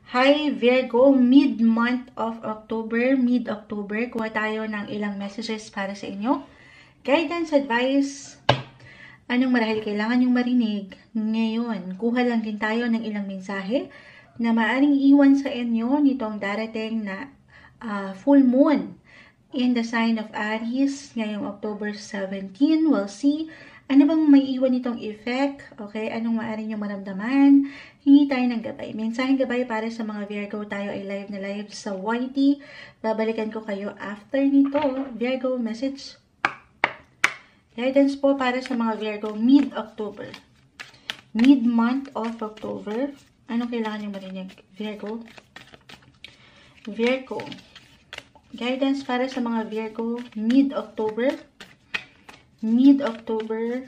Hi Virgo, mid-month of October, mid-October, kuha tayo ng ilang messages para sa inyo. Guidance, advice, anong marahil kailangan yung marinig. Ngayon, kuha lang din tayo ng ilang mensahe na maaring iwan sa inyo nitong darating na full moon in the sign of Aries ngayong October 17. We'll see ano bang may iwan itong effect, okay? Anong maaari nyo maramdaman? Hingi tayo ng gabay. Mensaheng gabay para sa mga Virgo. Tayo ay live na live sa YT. Babalikan ko kayo after nito. Virgo message. Guidance po para sa mga Virgo mid-October. Mid-month of October. Anong kailangan nyo marinig? Virgo. Virgo. Guidance para sa mga Virgo mid-October. Mid-October,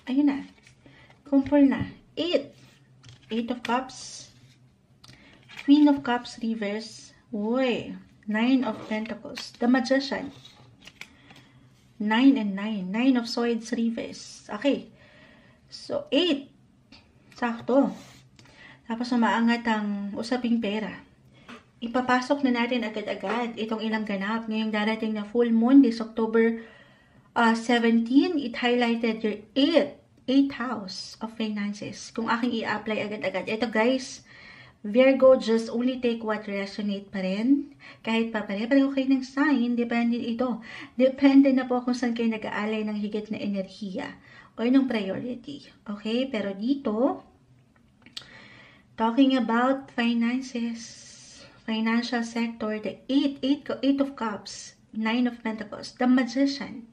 ayun na, kumpul na, 8 of Cups, Queen of Cups reverse, 9 of Pentacles, the Magician, 9 and 9 of Swords reverse, okay, so 8, sakto, tapos umaangat ang usaping pera, ipapasok na natin agad-agad itong ilang ganap, ngayong darating na full moon, this October 17, it highlighted your 8th house of finances. Kung aking i-apply agad-agad. Ito guys, Virgo, just only take what resonate pa rin. Kahit pa pare-pareho kayo ng sign, depende ito. Depende na po kung saan kayo nag-aalay ng higit na enerhiya o ng priority. Okay? Pero dito, talking about finances, financial sector, the 8 of Cups, 9 of Pentacles, the Magician,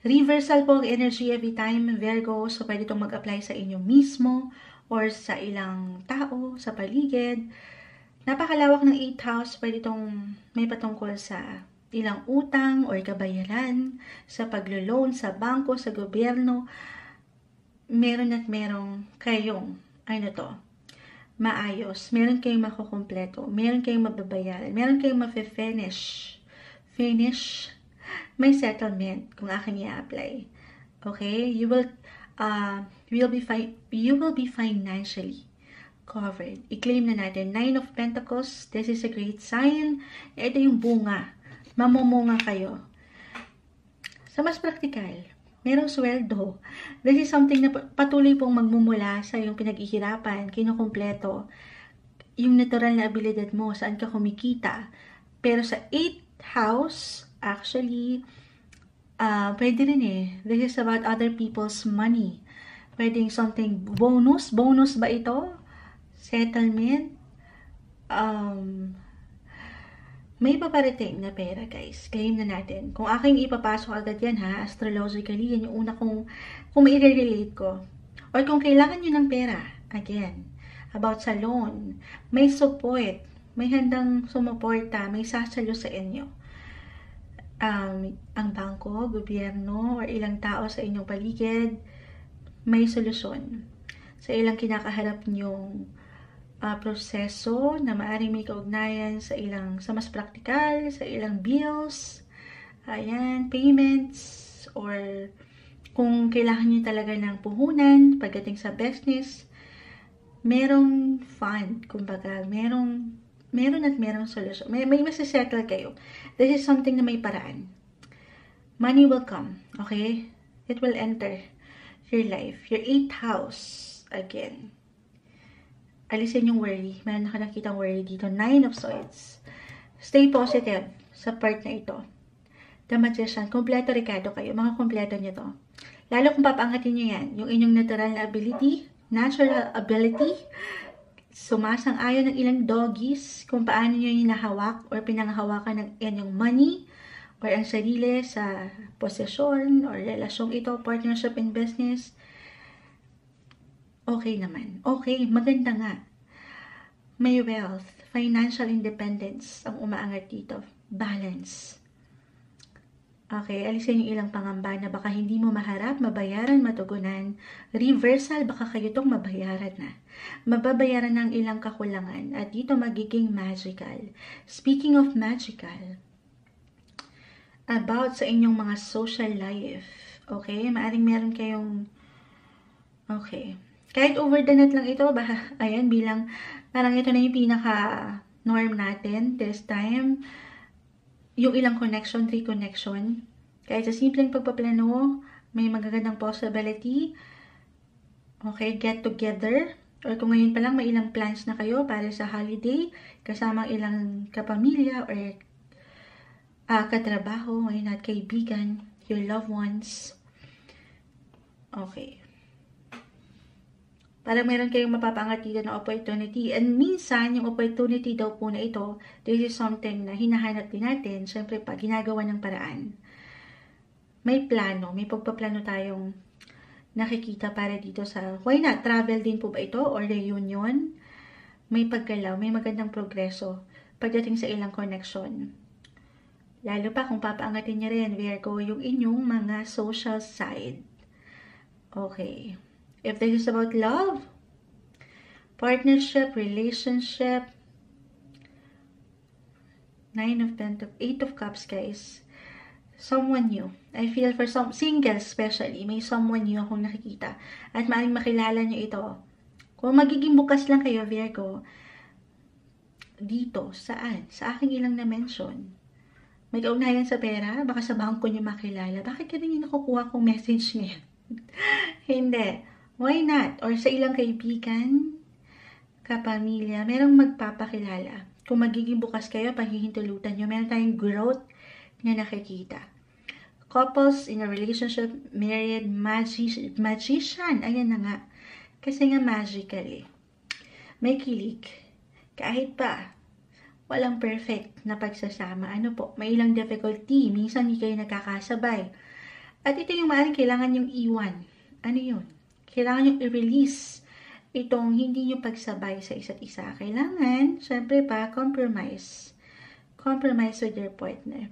reversal po ang energy every time, Virgo. So, pwede itong mag-apply sa inyo mismo or sa ilang tao, sa paligid. Napakalawak ng 8th house. Pwede itong may patungkol sa ilang utang or kabayaran, sa paglo-loan, sa bangko, sa gobyerno. Meron at merong kayong, maayos. Meron kayong makukumpleto. Meron kayong mababayaran. Meron kayong ma-finish. May settlement kung aking i-apply. Okay? You will be financially covered. I-claim na natin. 9 of Pentacles. This is a great sign. Ito yung bunga. Mamumunga kayo. Sa mas praktikal, merong sweldo. This is something na patuloy pong magmumula sa iyong pinag-ihirapan, kinukumpleto. Yung natural na abilidad mo, saan ka kumikita. Pero sa 8th house, actually, pwede rin this is about other people's money. Pwedeng something bonus. Bonus ba ito? Settlement. May paparating na pera, guys. Claim na natin. Kung aking ipapasok agad yan, astrologically, yan yung una kung mai-relate ko. Or kung kailangan nyo ng pera, again, about sa loan, may support, may handang sumuporta, may sasalo sa inyo. Ang bangko, gobyerno, or ilang tao sa inyong paligid, may solusyon sa ilang kinakaharap nyong proseso na maaaring may kaugnayan sa mas praktikal, sa ilang bills, payments, or kung kailangan nyo talaga ng puhunan pagdating sa business, merong fund, kumbaga, meron at merong solusyon. May masisettle kayo. This is something na may paraan. Money will come. Okay? It will enter your life. Your 8th house. Again. Alisin yung worry. Meron na nakitang worry dito. 9 of Swords. Stay positive sa part na ito. The Magician. Kompleto Ricardo kayo. Mga kompleto nyo to. Lalo kung papaangatin nyo yan. Yung inyong natural ability. Natural ability. Sumasang-ayon ng ilang doggies kung paano nyo yung nahawak or pinanghawakan ng inyong money or ang sarili sa posesyon or relasyong ito, partnership in business. Okay naman. Okay, maganda nga. May wealth, financial independence ang umaangat dito. Balance. Okay, alisin yung ilang pangamba na baka hindi mo maharap, mabayaran, matugunan. Reversal, baka kayo itong mabayaran na. Mababayaran ng ilang kakulangan at dito magiging magical. Speaking of magical, about sa inyong mga social life. Okay, maaring meron kayong, Kahit over the net lang ito, ayan, bilang, parang ito na yung pinaka-norm natin this time. Yung ilang connection, 3 connection. Kahit sa simpleng pagpaplano, may magagandang possibility. Okay, get together. Or kung ngayon pa lang may ilang plans na kayo para sa holiday, kasama ilang kapamilya or katrabaho, ngayon at kaibigan, your loved ones. Okay. Parang meron kayong mapapaangat dito na opportunity. And minsan, yung opportunity daw po na ito, this is something na hinahanap din natin. Siyempre pa, ginagawa ng paraan. May plano, may pagpaplano tayong nakikita para dito sa, why not? Travel din po ba ito? Or reunion? May paggalaw, may magandang progreso pagdating sa ilang connection. Lalo pa kung papaangatin niya rin, Virgo, yung inyong mga social side. Okay. If this is about love, partnership, relationship, 8 of Cups, guys. Someone new. I feel for some singles especially, may someone new akong nakikita. At maaaring makilala nyo ito. Kung magiging bukas lang kayo, Virgo, dito, saan? Sa aking ilang na-mention. May kaugnayan sa pera? Baka sa bangko nyo makilala. Bakit ka rin yung nakukuha kong message ngayon? Hindi. Why not? Or sa ilang kaibigan, kapamilya, merong magpapakilala. Kung magiging bukas kayo, pahihintulutan nyo, meron tayong growth na nakikita. Couples in a relationship, married, magician. Ayan na nga. Kasi nga magical eh. May kilig. Kahit pa, walang perfect na pagsasama. Ano po, may ilang difficulty. Minsan hindi kayo nakakasabay. At ito yung maaaring kailangan yung iwan. Ano yun? Kailangan yung i-release itong hindi nyo pagsabay sa isa't isa. Kailangan, syempre pa, compromise. Compromise with your partner.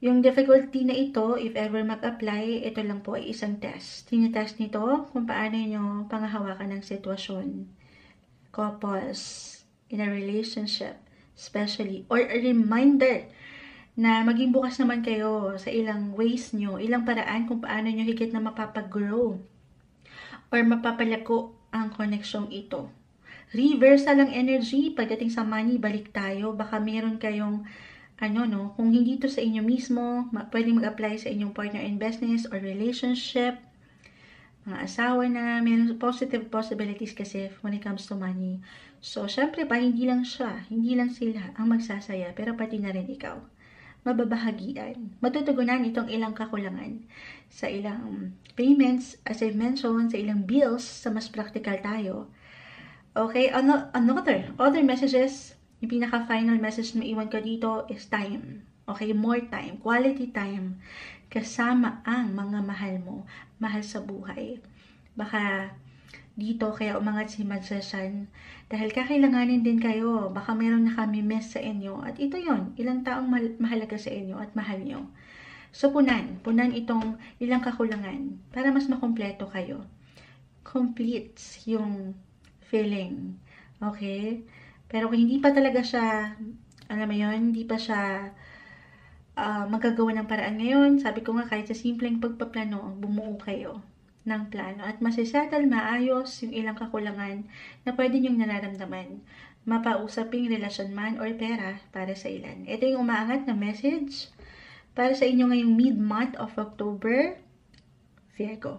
Yung difficulty na ito, if ever mag-apply, ito lang po ay isang test. Tinitest nito kung paano nyo pangahawakan ng sitwasyon. Couples, in a relationship, especially, or a reminder na maging bukas naman kayo sa ilang ways nyo, ilang paraan kung paano nyo higit na mapapag-grow or mapapalako ang koneksyong ito. Reversal ang energy, pagdating sa money, balik tayo. Baka meron kayong, kung hindi to sa inyo mismo, pwedeng mag-apply sa inyong partner in business or relationship, mga asawa na, meron positive possibilities kasi when it comes to money. So, syempre pa, hindi lang sila ang magsasaya, pero pati na rin ikaw. Mababahagian. Matutugunan itong ilang kakulangan sa ilang payments, as I've mentioned, sa ilang bills, sa mas practical tayo. Okay, other messages, yung pinaka-final message na iwan ko dito is time. Okay, more time, quality time, kasama ang mga mahal sa buhay. Baka dito kaya umangat si Magician dahil kakailanganin din kayo. Baka meron na kami miss sa inyo. At ito yon, ilang taong mahalaga sa inyo at mahal nyo. So punan itong ilang kakulangan para mas makompleto kayo. Complete yung feeling. Okay? Pero kung hindi pa talaga siya, hindi pa siya magagawa ng paraan ngayon, sabi ko nga kahit sa simpleng pagpaplano, bumuo kayo ng plano at masisettle maayos yung ilang kakulangan na pwede nyong nararamdaman. Mapausaping relasyon man or pera para sa ilan. Ito yung umaangat na message para sa inyo ngayong mid-month of October, Virgo.